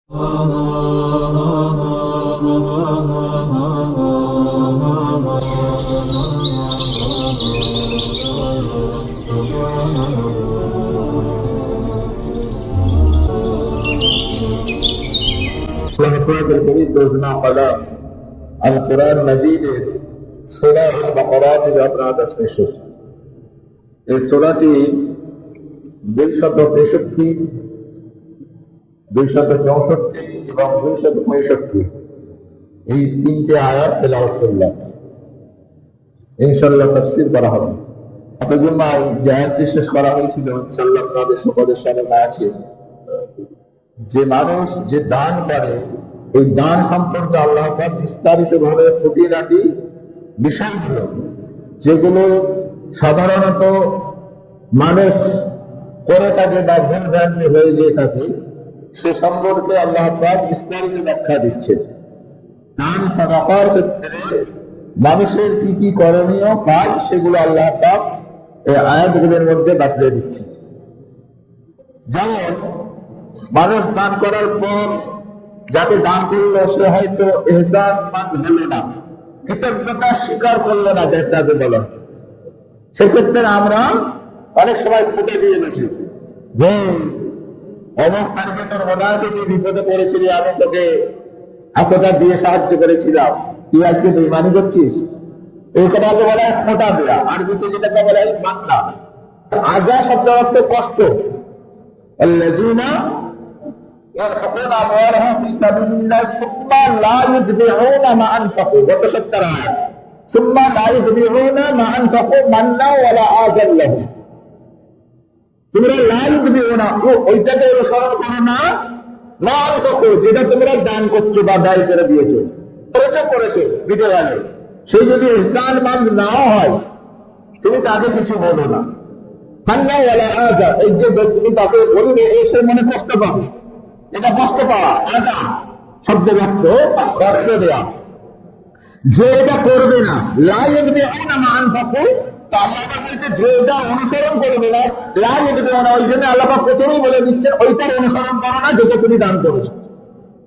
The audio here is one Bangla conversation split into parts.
কোরআন মাজিদের সূরা আল-বাকারার আপনারা তাফসীর শুনুন। এই সূরাটি 263, 264 এবং 265 এই তিনটে আয়াত তেলাওয়াত করলাম। ইনশাআল্লাহ তাফসীর করা হবে। এতজন্য যে আয়াতটি শেষ করা হয়েছিল, ইনশাআল্লাহ আপনাদের সকলের সামনে আছে যে মানুষ যে দান করে, এই দান সম্পর্কে আল্লাহ পাক বিস্তারিত ভাবে খুঁটিনাটি বিষয়গুলো যেগুলো সাধারণত মানুষ করে থাকে বা ভুল ভ্রান্তি হয়ে যেয়ে থাকে, সে সম্পর্কে আল্লাহ পাক বিস্তারিত ব্যাখ্যা দিচ্ছে। দান সাদাকার ক্ষেত্রে মানুষের কি কি করণীয় কাজ, সেগুলো আল্লাহ পাক এই আয়াতগুলোর মধ্যে বাতলে দিচ্ছে। যেমন মানুষ দান করার পর যাকে দান করলো সে হয়তো ইহসানমান হলো না, কৃতজ্ঞতা স্বীকার করলো না, যাকে বলা, সেক্ষেত্রে আমরা অনেক সময় ফুটে দিয়ে বসি যে অমুক টার্গেটের মনে আছে তুই বিপদে পড়েছিলি, আমি তোকে এতটা দিয়ে সাহায্য করেছিলাম, তুই আজকে বেঈমানি করছিস। এই কথাকে বলা হয় খোঁটা দেয়া, আরবিতে যেটাকে বলা হয় মান্না। আযা শব্দের অর্থ কষ্ট। আল্লাযীনা ينفقون أموالهم في سبيل الله ثم لا يتبعون ما أنفقوا وتشكر ثم لا يتبعون ما أنفقوا منا ولا آذى لهم। তোমরা লা ইউতবিউনা ওইটাকে অনুসরণ করো না, মা আনফাকু যেটা তোমরা দান করছো বা দায় করে দিয়েছো, করেছো দিতে গেলে, সেই যদি ইহসানমন্দ না হয় তুমি তাকে কিছু বলো না। মান্না ওয়ালা আযা, এই যে তুমি তাকে বলবে এসে মনে কষ্ট পাবে, এটা কষ্ট পাওয়া। আজা শব্দের অর্থ কষ্ট দেওয়া। যে এটা করবে না, লা ইউতবিউনা মা আনফাকু, তো আল্লাহ পাক বলছে যে এটা অনুসরণ করবে না, লা ইউতবিউনা, ওই জন্য আল্লাহ পাক প্রথমেই বলে দিচ্ছেন ওইটার অনুসরণ করো না যেটা তুমি দান করেছো।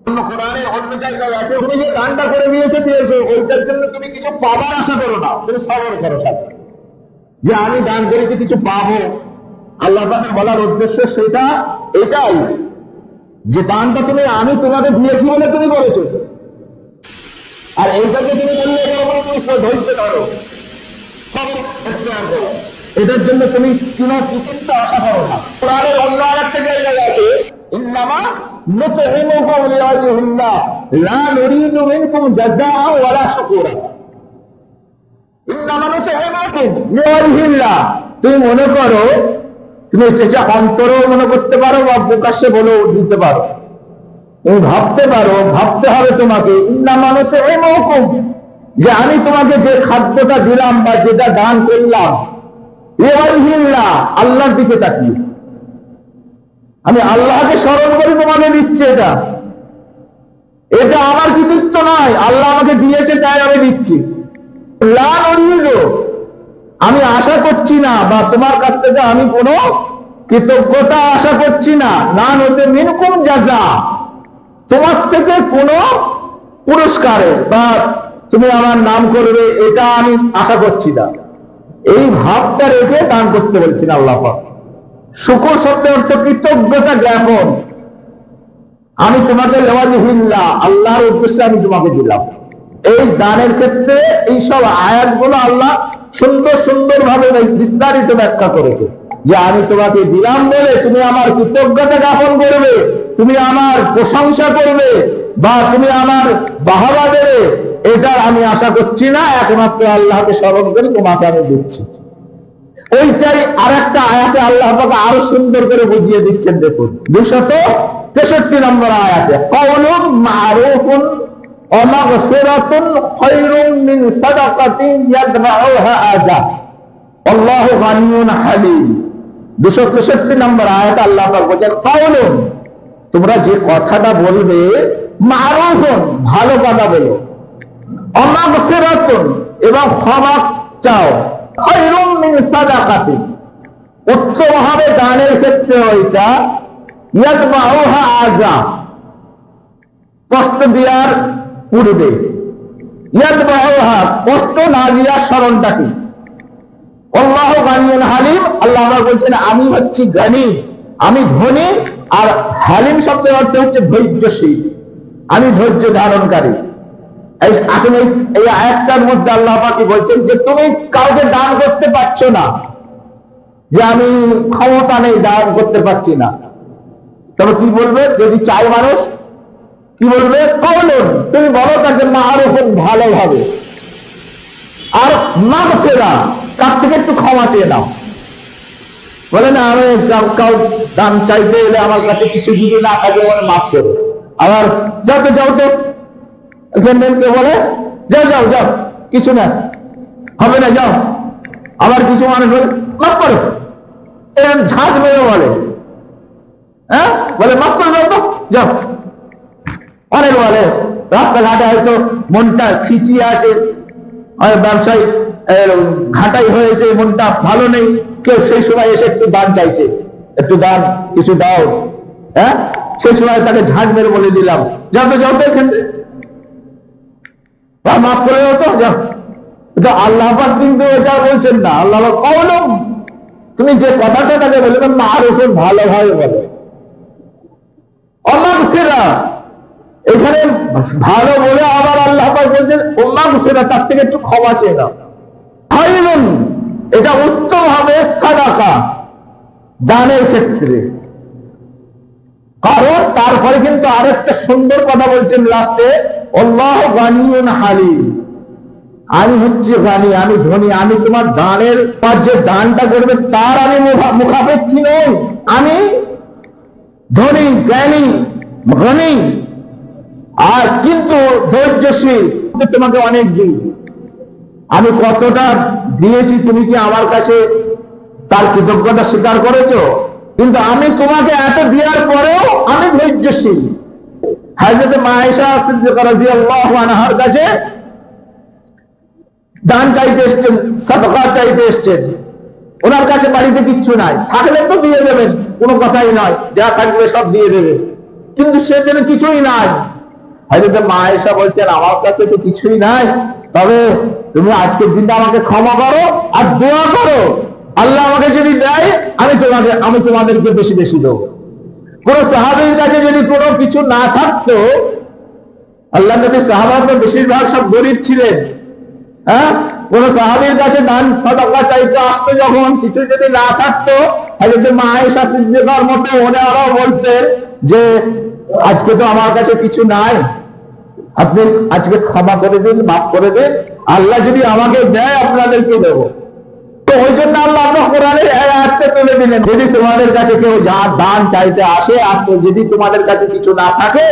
অন্য কোরআনে অন্য জায়গায় আছে তুমি যে দানটা করে দিয়েছো ওইটার জন্য তুমি কিছু পাবার আশা করো না, তুমি সবর করো সাথে যে আমি দান করেছি কিছু পাবো। আল্লাহ পাকের বলার উদ্দেশ্য সেটা এটাই যে দানটা আমি তোমাকে দিয়েছি বলে তুমি করেছো, আর এইটাকে তুমি বললে তুমি ধৈর্য ধরো, সবর করো, এটার জন্য তুমি কোনো কৃতিত্ব আশা করো না। কোরআনের অন্য আরেকটা জায়গায় আছে ইন্নামা নুতঈমুকুম লিওয়াজহিল্লাহ লা নুরিদু মিনকুম জাযাআ ওয়ালা শুকুরা। ইন্নামা নুতঈমুকুম লিওয়াজহিল্লাহ, তুমি মনে করো, তুমি সেটা অন্তরেও মনে করতে পারো বা প্রকাশ্যে বলেও দিতে পারো, তুমি ভাবতে পারো, ভাবতে হবে তোমাকে ইন্নামা নুতঈমুকুম, যে আমি তোমাকে যে খাদ্যটা দিলাম বা যেটা দান করলাম, লিওয়াজহিল্লাহ আল্লাহর দিকে তাকিয়ে, আমি আল্লাহকে স্মরণ করে তোমাকে দিচ্ছি। এটা আমার কৃতিত্ব নয়, আল্লাহ আমাকে দিয়েছে তাই আমি দিচ্ছি। লা নুরিদু, আমি আশা করছি না বা তোমার কাছ থেকে আমি কোনো কৃতজ্ঞতা আশা করছি না, না নতে মিনকুম জাযা, তোমার থেকে কোনো পুরস্কারে বা তুমি আমার নাম করবে এটা আমি আশা করছি না। এই ভাবটা রেখে দান করতে বলছেন আল্লাহ পাক। শুকর শব্দের অর্থ কৃতজ্ঞতা জ্ঞাপন। আমি তোমাকে লিওয়াজহিল্লাহ, আল্লাহর উদ্দেশ্যে আমি তোমাকে দিলাম। এই দানের ক্ষেত্রে এইসব আয়াতগুলো আল্লাহ সুন্দর সুন্দর ভাবে বিস্তারিত ব্যাখ্যা করেছে যে আমি তোমাকে দিলাম বলে তুমি আমার কৃতজ্ঞতা জ্ঞাপন করবে, তুমি আমার প্রশংসা করবে বা তুমি আমার বাহবা দেবে, এটা আমি আশা করছি না, একমাত্র আল্লাহকে স্মরণ করে তোমাকে আমি দিচ্ছি। ওইটাই আর একটা আয়াতে আল্লাহ পাক আরো সুন্দর করে বুঝিয়ে দিচ্ছেন। দেখুন 263 নম্বর আয়াতে, কাউলুন মারুফুন ওয়া মাগফিরাতুন খায়রুম মিন সাদাকাতিন ইয়াতবাউহা আযা আল্লাহু গানিয়ুন হালিম। 263 নম্বর আয়াতে আল্লাহ পাক বলেন কাউলুন, তোমরা যে কথাটা বলবে, মারুফুন ভালো কথা বলো, ওয়া মাগফিরাতুন এবং ক্ষমা চাও, খায়রুম মিন সাদাকাতিন উত্তম হবে দানের ক্ষেত্রে ওইটা, ইয়াতবাউহা আযা কষ্ট দেওয়ার পূর্বে কষ্ট না দেওয়ার স্মরণটা কি? আল্লাহ গানিউন হালিম, আল্লাহ বলছেন আমি হচ্ছি গানি, আমি ধনী, আর হালিম শব্দের অর্থ হচ্ছে ধৈর্যশীল, আমি ধৈর্য ধারণকারী। আসলে এই আয়াতটার মধ্যে আল্লাহ পাক বলছেন যে তুমি কাউকে দান করতে পারছো না, যে আমি ক্ষমতা নেই দান করতে পারছি না, তবে কি বলবে? যদি চাই মানুষ কি বলবে? কওলুন, তুমি বলো তাকে মারুফুন, ভালোভাবে, আর মাগফিরা, তার থেকে একটু ক্ষমা চেয়ে নাও। বলে না আমি কাউ দান চাইতে এলে আমার কাছে কিছু যদি না থাকে বলে মাফ করো, আবার যাও তো যাও তো কে বলে যাও যাও যাও কিছু না হবে না যাও, আবার কিছু মানুষ বলে মাফ করো, এরকম ঝাঁজ মেরে বলে, হ্যাঁ বলে মাফ করে দাও তো যাও। অনেক বলে রাস্তাঘাটে হয়তো মনটা খিচিয়ে আছে, ব্যবসায়ী ঘাটাই হয়েছে, মনটা ভালো নেই, কেউ সেই সময় এসে একটু দান চাইছে, একটু দান কিছু দাও, হ্যাঁ সেই সময় তাকে ঝাঁজ মেরে বলে দিলাম যাও তো যাও তো এখান মাফ করে দাও তো যাও। আল্লাহ পাক কিন্তু এটা বলছেন না, আল্লাহ কওলুন, তুমি যে কথাটা তাকে বলে মারুফুন, ভালোভাবে বলে, অমাগফিরা, এখানে ভালো বলে আবার আল্লাহ পাক বলছেন মাগফিরা, তার থেকে একটু ক্ষমা চেয়ে নাও। খায়রুন, এটা উত্তম হবে সাদাকা, দানের ক্ষেত্রে। কারণ তারপরে কিন্তু আরেকটা সুন্দর কথা বলছেন লাস্টে, আল্লাহ গানিউন হালিম, আমি হচ্ছি গানি, আমি ধনী, আমি তোমার দানের যে দানটা করবে তার আমি মুখাপেক্ষী নই, আমি ধনী জ্ঞানী ধনী, আর কিন্তু ধৈর্যশীল, তোমাকে অনেক দিই, আমি কতটা দিয়েছি তুমি কি আমার কাছে তার কৃতজ্ঞতা স্বীকার করেছো? কিন্তু আমি তোমাকে এত দেওয়ার পরেও আমি ধৈর্যশীল। হযরত মা আয়েশা সিদ্দিকা রাদিয়াল্লাহু আনহার কাছে দান চাইতে এসেছেন, সাদকা চাইতে এসেছেন, ওনার কাছে বাড়িতে কিচ্ছু নাই, থাকলে তো দিয়ে দেবেন, কোনো কথাই নয়, যা থাকবে সব দিয়ে দেবে, কিন্তু সেদিন কিছুই নাই। হযরত মা আয়েশা বলছেন আমার কাছে তো কিছুই নাই, তবে তুমি আজকের দিনটা আমাকে ক্ষমা করো আর দোয়া করো, আল্লাহ আমাকে যদি দেয় আমি তোমাদেরকে বেশি বেশি দেবো। কোন সাহাবীর কাছে যদি কোনো কিছু না থাকতো, আল্লাহ নবী সাহাবারা বেশিরভাগ সব গরিব ছিলেন, হ্যাঁ কোন সাহাবীর কাছে দান সাদাকা চাইতে আসতো, যখন কিছু যদি না থাকতো, হযরত মা আয়েশা সিদ্দিকার মতো ওনারাও বলতেন যে আজকে তো আমার কাছে কিছু নাই, আপনি আজকে ক্ষমা করে দিন, মাফ করে দিন, আল্লাহ যদি আমাকে দেয় আপনাদেরকে দেবো। তো ওই জন্য আল্লাহ কোরআনের আয়াতটা তুলে দিলেন, যদি তোমাদের কাছে কেউ যা দান চাইতে আসে, আর যদি তোমাদের কাছে কিছু না থাকে,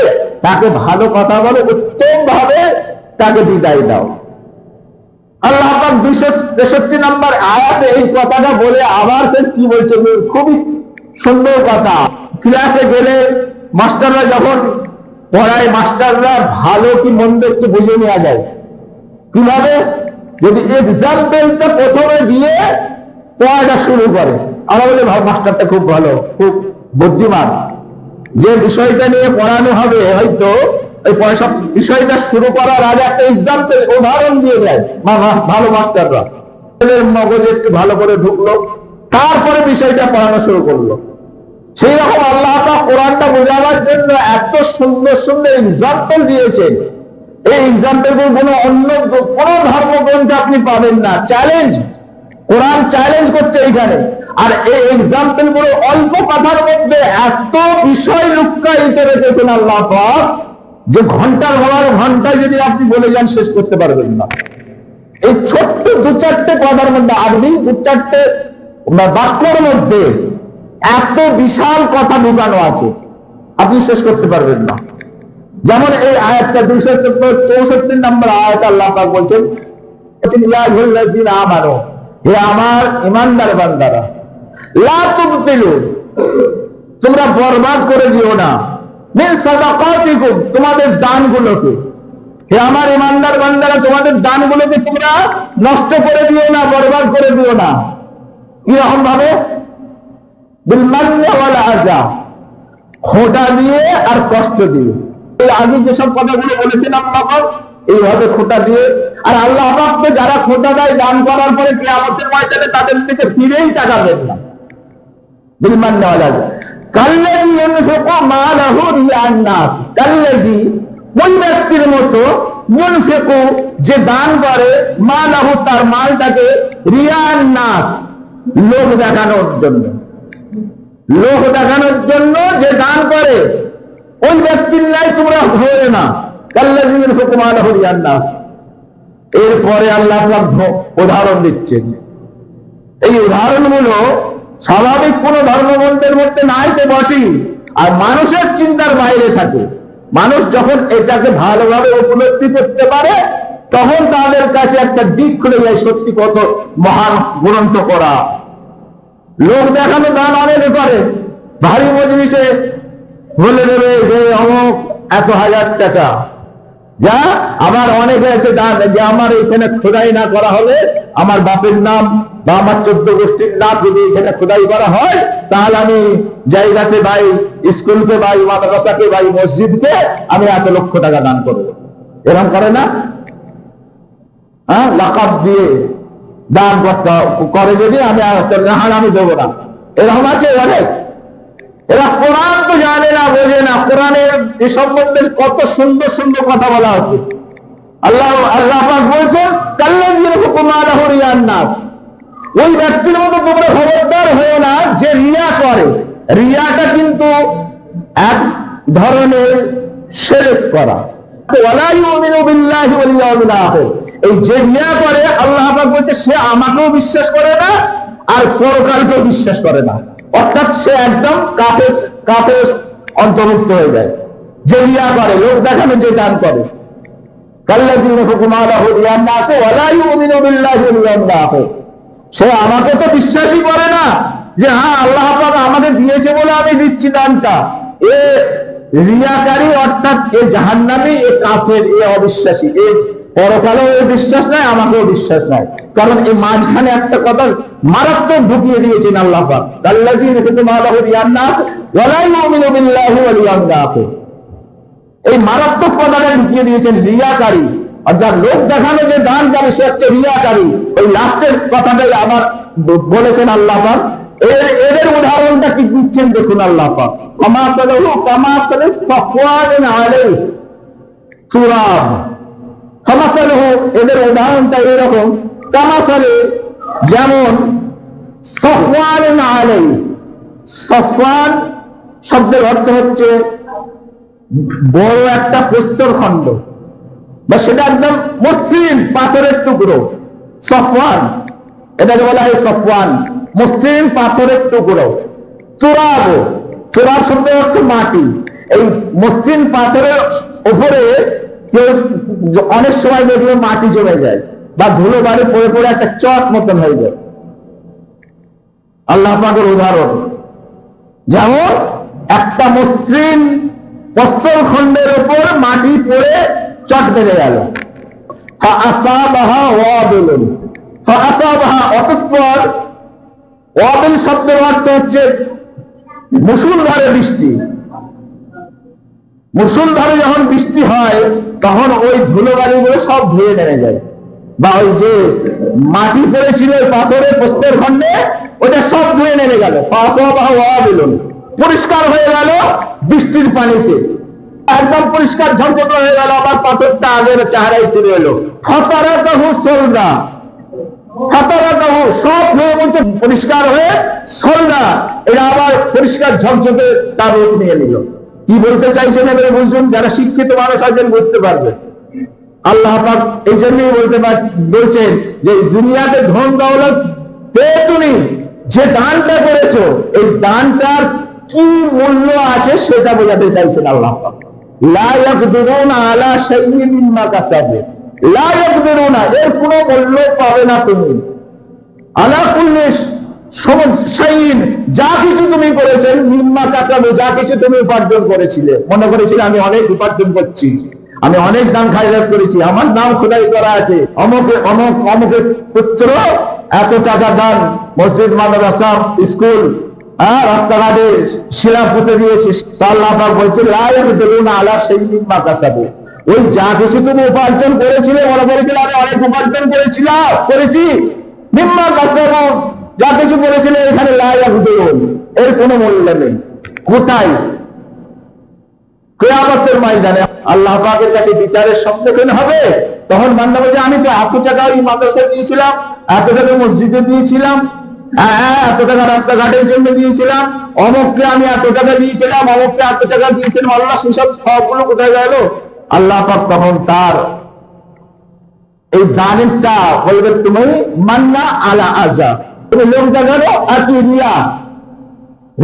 তাকে ভালো কথা বলে উত্তম ভাবে তাকে বিদায় দাও। আল্লাহ পাক 263 নম্বর আয়াতে এই কথাটা বলে আবার কি বলছে, খুবই সুন্দর কথা। ক্লাসে গেলে মাস্টাররা যখন পড়ায়, মাস্টাররা ভালো কি মন্দ একটু বুঝে নেওয়া যায় কিভাবে? যদি এক্সাম্পলটা প্রথমে দিয়ে পড়াটা শুরু করে, আমরা বলি মাস্টারটা খুব ভালো, খুব বুদ্ধিমান, যে বিষয়টা নিয়ে পড়ানো হবে হয়তো ওই পয়সা বিষয়টা শুরু করার আগে একটা এক্সাম্পল উদাহরণ দিয়ে দেয় ভালো মাস্টাররা, মগজে একটু ভালো করে ঢুকলো, তারপরে বিষয়টা পড়ানো শুরু করলো। সেই রকম আল্লাহ পাক কোরআনটা বোঝাবার জন্য এত সুন্দর সুন্দর এক্সাম্পল দিয়েছেন। এই এক্সাম্পল কোনো অন্য কোন ধর্মগ্রন্থে আপনি পাবেন না। চ্যালেঞ্জ, কোরআন চ্যালেঞ্জ করছে এইখানে। আর এই এক্সাম্পল গুলো অল্প কথার মধ্যে এত বিষয় লুক্কায়িত রেখেছেন আল্লাহ পাক, যে ঘন্টার বলার ঘন্টায় যদি আপনি বলে যান শেষ করতে পারবেন না। এই ছোট্ট 2-4টে কথার মধ্যে, আরবি 2-4টে বাক্যের মধ্যে এত বিশাল কথা ঢুকানো আছে, আপনি শেষ করতে পারবেন না। যেমন এই আয়াতটা 264 নম্বর আয়াত, আল্লাহ পাক বলছেন ইয়া আইয়ুহাল্লাযীনা আমানু, হে আমার ঈমানদার বান্দারা, লা তুবতিলু, তোমরা বরবাদ করে দিও না, মিন সাদাকাতিকুম, তোমাদের দানগুলোকে। হে আমার ঈমানদার বান্দারা, তোমাদের দানগুলোকে তোমরা নষ্ট করে দিও না, বরবাদ করে দিও না। কিরকম ভাবে? বিল মান্নি ওয়াল আযা, খোঁটা দিয়ে আর কষ্ট দিয়ে। এই আগে যেসব কথাগুলো বলেছিলাম তখন এইভাবে খোঁটা দিয়ে। আর আল্লাহ পাক তো যারা খোঁটা দেয় দান করার পরে কিয়ামতের ময়দানে তাদের থেকে ফিরেই টাকা দেন না, বিলমান নেওয়া যায়। কাল্লাযী ইউনফিকু মালাহু রিয়ান নাস, কাল্লাযী ওই ব্যক্তির মতো, ইউনফিকু যে দান করে, মালাহু তার মালটাকে, রিয়ান নাস লোক দেখানোর জন্য, লোক দেখানোর জন্য যে দান করে ওই ব্যক্তির ন্যায় তোমরা হয়ে না। কাল্লাযী ইউনফিকু মালাহু রিয়ান নাস। এরপরে আল্লাহ পাক উদাহরণ দিচ্ছেন। এই উদাহরণগুলো স্বাভাবিক কোন ধর্মগ্রন্থের মধ্যে নাই তো বটেই, আর মানুষের চিন্তার বাইরে থাকে। মানুষ যখন এটাকে ভালোভাবে উপলব্ধি করতে পারে তখন তাদের কাছে একটা দিক খুলে যায়, সত্যি কত মহান গ্রন্থ করা। লোক দেখানো দান অনেকে করে, ভারী মজলিসে বলে দেবে যে অমুক 1,000 টাকা, যা আবার অনেকে আছে দান যে আমার এখানে খোদাই না করা হলে, আমার বাপের নাম বা আমার 14 গোষ্ঠীর নাম যদি এখানে খোদাই করা হয় তাহলে আমি জায়গাতে বাই, স্কুলকে বাই, মাদ্রাসাকে বাই, মসজিদকে আমি 1 লক্ষ টাকা দান করবো। এরকম করে না? হ্যাঁ, লাকাব দিয়ে দান করে যদি আমি দেবো না, এরকম আছে অনেক। এরা কোরআন তো জানে না, বোঝে না। কোরআনের এ সম্বন্ধে কত সুন্দর সুন্দর কথা বলা আছে। আল্লাহ পাক বলছেন কাল্লাযী ইউনফিকু মালাহু রিয়ান নাস, ওই ব্যক্তির মতো তোমরা খবরদার হও না যে রিয়া করে। রিয়াটা কিন্তু এক ধরনের শিরক করা। ওয়ালা ইউমিনু বিল্লাহি ওয়াল ইয়াউমিল আখির, এই যে রিয়া করে আল্লাহ পাক বলছে সে আমাকেও বিশ্বাস করে না আর পরকালকেও বিশ্বাস করে না, অর্থাৎ সে একদম কাফের অন্তর্ভুক্ত হয়ে যায়। যে রিয়া করে, লোক দেখানো যে দান করে। কাল্লাযী ইউনফিকু মালাহু রিয়ান নাস ওয়ালা ইউমিনু বিল্লাহি ওয়াল ইয়াউমিল আখির, সে আমাকে তো বিশ্বাসই করে না যে হ্যাঁ আল্লাহ পাক আমাকে দিয়েছে বলে আমি দিচ্ছি দানটা। এ রিয়াকারী, অর্থাৎ এ জাহান্নামী, এ কাফের, এ অবিশ্বাসী, এ পরকালেও বিশ্বাস নাই, আমাকেও বিশ্বাস নাই। কারণ এই মাঝখানে একটা কথা মারাত্মক ঢুকিয়ে দিয়েছেন আল্লাহ পাক, কাল্লাযী ইউনফিকু মালাহু রিয়ান নাস ওয়ালা ইউমিনু বিল্লাহি ওয়াল ইয়াউমিল আখির। এই মারাত্মক কথাটা ঢুকিয়ে দিয়েছেন রিয়াকারী, অর্থাৎ লোক দেখানো যে দান করে সে হচ্ছে রিয়াকারী। ওই লাস্টের কথাটাই আবার বলেছেন আল্লাহ পাক। এদের উদাহরণটা কি দিচ্ছেন দেখুন আল্লাহ পাক, কামাসালহু কামাসালি সাফওয়ান আলাইহি তুরাব। কামাসালহু, এদের উদাহরণটা এরকম, কামাসালে যেমন, সাফওয়ান আলাইহি। সাফওয়ান শব্দের অর্থ হচ্ছে বড় একটা প্রস্তরখণ্ড, বা সেটা একদম মসৃণ পাথরের টুকরো। সাফওয়ান, এটাকে বলা হয় সাফওয়ান, মসৃণ পাথরের টুকরো। তুরাব, তুরাব শব্দের অর্থ মাটি। এই মসৃণ পাথরের উপরে কেউ অনেক সময় দেখলে মাটি জমে যায় বা ধুলো বাড়ি পড়ে পড়ে একটা চট মতন হয়ে যায়। আল্লাহ পাকের উদাহরণ যেমন একটা মসৃণ প্রস্তরখণ্ডের উপর মাটি পড়ে চট বেড়ে গেল। অতঃপর ওয়াবিল শব্দের অর্থ হচ্ছে মুষলধারে বৃষ্টি। মুষলধারে যখন বৃষ্টি হয় তখন ওই ধুলোবালিগুলো সব ধুয়ে নেমে যায়, বা ওই যে মাটি পড়েছিল পাথরের প্রস্তরখণ্ডে ওটা সব ধুয়ে নেমে গেল। পরিষ্কার হয়ে গেল বৃষ্টির পানিতে, একদম পরিষ্কার ঝকঝকে হয়ে গেল, আবার পাথরটা আগের চেহারায় ফিরে এলো। ফাতারাকাহু সলদা, ফাতারাকাহু সব হয়ে বলছে পরিষ্কার হয়ে, সলদা এটা আবার পরিষ্কার ঝকঝকে তার রূপ নিয়ে নিল। কি বলতে চাইছেন এবারে বুঝুন, যারা শিক্ষিত মানুষ আছেন বুঝতে পারবে। আল্লাহ পাক এই জন্যই বলছেন যে দুনিয়াতে ধন দৌলত পেয়ে তুমি যে দানটা করেছো, এই দানটার কি মূল্য আছে সেটা বোঝাতে চাইছেন আল্লাহ পাক। লা ইয়াকদিরুনা আলা শাইইন মিম্মা কাসাবু, লা ইয়াকদিরুনা, এর কোনো মূল্য পাবে না তুমি। আলা কুল্লি শাইইন, যা কিছু তুমি করেছেন, মিম্মা কাসাবু, যা কিছু তুমি উপার্জন করেছিলে, মনে করেছিলে আমি অনেক উপার্জন করছি, আমি অনেক দান খায়রাত করেছি, আমার নাম খোদাই করা আছে, অমুকের পুত্র এত টাকা দান, মসজিদ, মাদ্রাসা, স্কুল, রাস্তাঘাটে শিলা পুঁতে দিয়েছিস, আল্লাহ পাক বলছে আলা সেই মিম্মা কাসাবু, ওই যা কিছু তুমি উপার্জন করেছিলে, মনে করেছিল আমি অনেক উপার্জন করেছি, মিম্মা কাসাবু, যা কিছু করেছিলে এখানে এর কোনো মূল্য নেই। কোথায়? কিয়ামতের ময়দানে আল্লাহ পাকের কাছে বিচারের সম্মুখীন হবে। তখন বান্দা বলছে আমি তো এত টাকা ওই মাদ্রাসায় দিয়েছিলাম, এত টাকা মসজিদে দিয়েছিলাম, এত টাকা রাস্তাঘাটের জন্য দিয়েছিলাম, অমুককে আমি এত টাকা দিয়েছিলাম, অমুককে এত টাকা দিয়েছিলাম, আল্লাহ সেসব সবগুলো কোথায় গেল? আল্লাহ পাক তখন তার এই দানেরটা বলবে তুমি মান্না আলা আজা, তুমি লোক দেখানো আর কি রিয়া,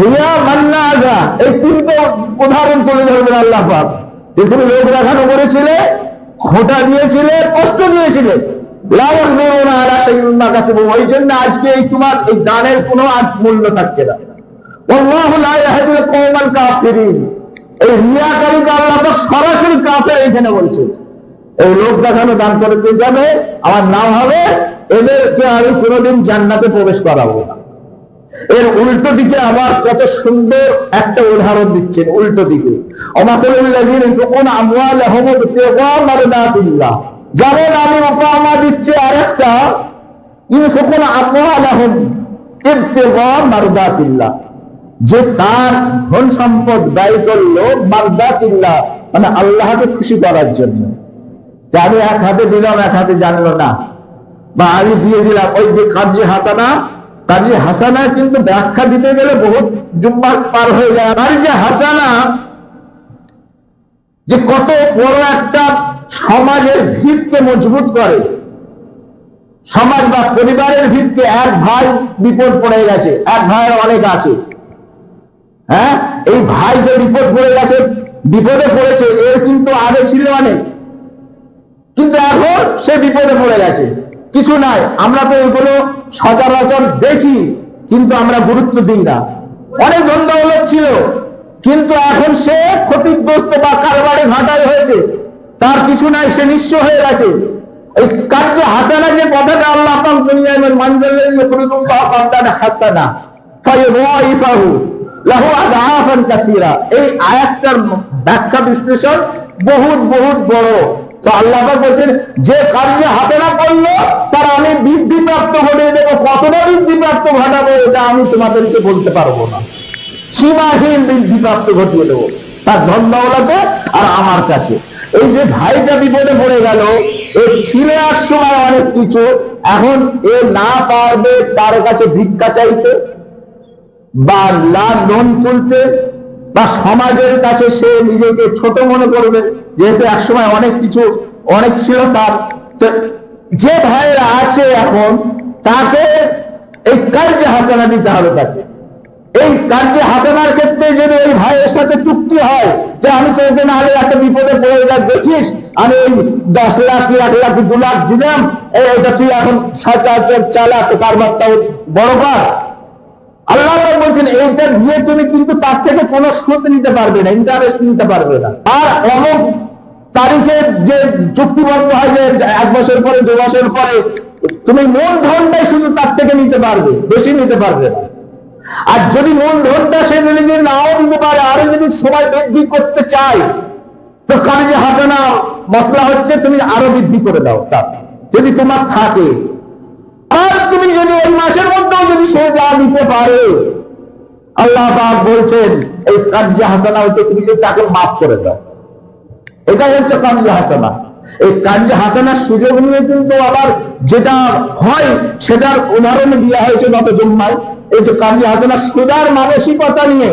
রিয়া মান্না আজা, এই তিনটে উদাহরণ তুলে ধরবেন আল্লাহ পাক। যে তুমি লোক দেখানো করেছিলে, খোঁটা দিয়েছিলে, কষ্ট দিয়েছিলে, ওই জন্য আজকে এই তোমার এই দানের কোনো আজ মূল্য থাকছে না। এই রিয়াকারীকে আল্লাহ পাক সরাসরি কাফের এখানে বলছে, এই লোক দেখানো দান করে দিয়ে যাবে, আমার নাম হবে, এদেরকে আমি কোনোদিন জান্নাতে প্রবেশ করাবো না। এর উল্টো দিকে আবার কত সুন্দর একটা উদাহরণ দিচ্ছেন, উল্টো দিকে যেমন আমি উপমা দিচ্ছি আর একটা যে তার ধন সম্পদ ব্যয় করলো মারদাতিল্লাহ, মানে আল্লাহকে খুশি করার জন্য, যে আমি এক হাতে দিলাম এক হাতে জানলো না, বা আমি দিয়ে দিলাম। ওই যে কাজী হাসানা, কাজী হাসানা কিন্তু ব্যাখ্যা দিতে গেলে বহুত জুম্মা পার হয়ে যায়। কাজী হাসানা যে কত বড় একটা সমাজের ভিতকে মজবুত করে, সমাজ বা পরিবারের ভিতকে। এক ভাই বিপদ পড়ে গেছে, এক ভাইয়ের অনেক আছে, হ্যাঁ, এই ভাই যে বিপদ পড়ে গেছে, বিপদে পড়েছে, এর কিন্তু আগে ছিল অনেক, কিন্তু এখন সে বিপদে পড়ে গেছে, কিছু নাই। আমরা তো এগুলো সচরাচর দেখি, কিন্তু আমরা গুরুত্ব দিই না। অনেক ধন দৌলত ছিল, কিন্তু এখন সে ক্ষতিগ্রস্ত বা কারবারে ঘাটায় হয়েছে, তার কিছু নাই, সে নিঃস্ব হয়ে গেছে। এই কার্যে হাসানা যে কথাটা আল্লাহ পাক দুনিয়ায় মানজাল্লাহ ইকরিদুল্লাহ কাদান হাসানা ফায়ুদাইফাহু লাহু আযআফান কাসীরা, এই আয়াতটার ব্যাখ্যা বিশ্লেষণ বহুত বহুত বড়। তো আল্লাহ পাক বলছেন যে কার্যে হাসানা করলো তার আমি বৃদ্ধিপ্রাপ্ত ঘটিয়ে দেবো। কতটা বৃদ্ধিপ্রাপ্ত ঘটাবো এটা আমি তোমাদেরকে বলতে পারবো না, সীমাহীন বৃদ্ধিপ্রাপ্ত ঘটিয়ে দেবো তার ধন দৌলতে আর আমার কাছে। এই যে ভাইটা বিপদে পড়ে গেল, এ ছিল এক সময় অনেক কিছু, এখন এ না পারবে কারো কাছে ভিক্ষা চাইতে বা লোন তুলতে, বা সমাজের কাছে সে নিজেকে ছোট মনে করবে, যেহেতু এক সময় অনেক কিছু অনেক ছিল তার। তো যে ভাইয়েরা আছে এখন, তাকে এই কার্যে হাসানা দিতে হবে। তাকে এই কার্যে হাসানার ক্ষেত্রে যদি ওই ভাইয়ের সাথে চুক্তি হয় যে আমি তোকে না হলে একটা বিপদে পড়ে গেছিস, আমি ওই 10 লাখ 1 লাখ 2 লাখ দিলাম, এটা তুই এখন 4 চালা, কারবারটা বড় কর। আল্লাহ বলছেন এইটা দিয়ে তুমি কিন্তু তার থেকে কোনো সুদ নিতে পারবে না, ইন্টারেস্ট নিতে পারবে না। আর অমুক তারিখে যে চুক্তিবদ্ধ হয় যে 1 বছর পরে 2 বছর পরে তুমি মূল ধনটাই শুধু তার থেকে নিতে পারবে, বেশি নিতে পারবে না। আর যদি মূল ধনটা সে যদি নাও দিতে পারে, আরো যদি সময় বৃদ্ধি করতে চায়, তো কাজে হাসানা মসলা হচ্ছে তুমি আরো বৃদ্ধি করে দাও তার, যদি তোমার থাকে। আর তুমি যদি ওই মাসের মধ্যেও যদি সে যা দিতে পারে, আল্লাহ পাক বলছেন এই কার্যে হাসানা হচ্ছে তুমি যদি তাকে মাফ করে দাও, এটাই হচ্ছে কার্যে হাসানা। এই কার্যে হাসানার সুযোগ নিয়ে কিন্তু আবার যেটা হয় সেটার উদাহরণ দেওয়া হয়েছে গত জুম্মায়। এই যে কার্যে হাসানার সুদার মানসিকতা নিয়ে,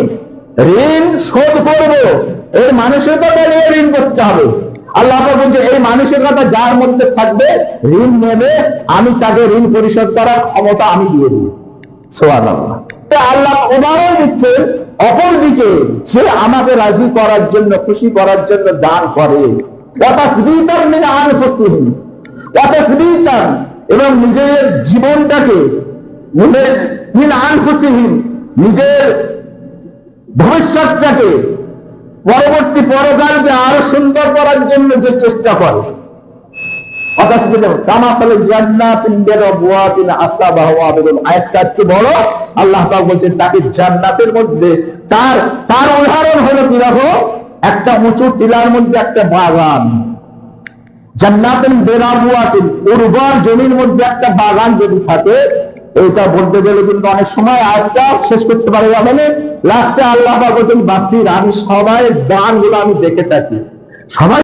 ঋণ শোধ করবো এর মানসিকতা নিয়ে ঋণ করতে হবে। আল্লাহ বলছে এই মানসিকতা যার মধ্যে থাকবে, ঋণ নেবে, আমি তাকে ঋণ পরিশোধ করার ক্ষমতা আমি দিয়ে দিই। সুবহানাল্লাহ। আল্লাহ উদাহরণ দিচ্ছে, অপরদিকে সে আমাকে রাজি করার জন্য, খুশি করার জন্য দান করে, এবং নিজের জীবনটাকে নিজের ভবিষ্যৎটাকে, পরবর্তী পরকালকে আরো সুন্দর করার জন্য যে চেষ্টা করে, আয়াতটা একটু বড়। আল্লাহ পাক বলছেন তাকে জান্নাতের মধ্যে তার উদাহরণ হলো কিরকম, একটা উঁচু টিলার মধ্যে একটা বাগান, জান্নাতুন বিরাবুয়াতিন, উর্বর জমির মধ্যে একটা বাগান যদি থাকে, এটা বলতে গেলে কিন্তু অনেক সময় আয়াতটা শেষ করতে পারে যাবে না। লাস্টে আল্লাহ পাক বলছেন বাসির, আমি সবাই দানগুলো আমি দেখে থাকি, সবাই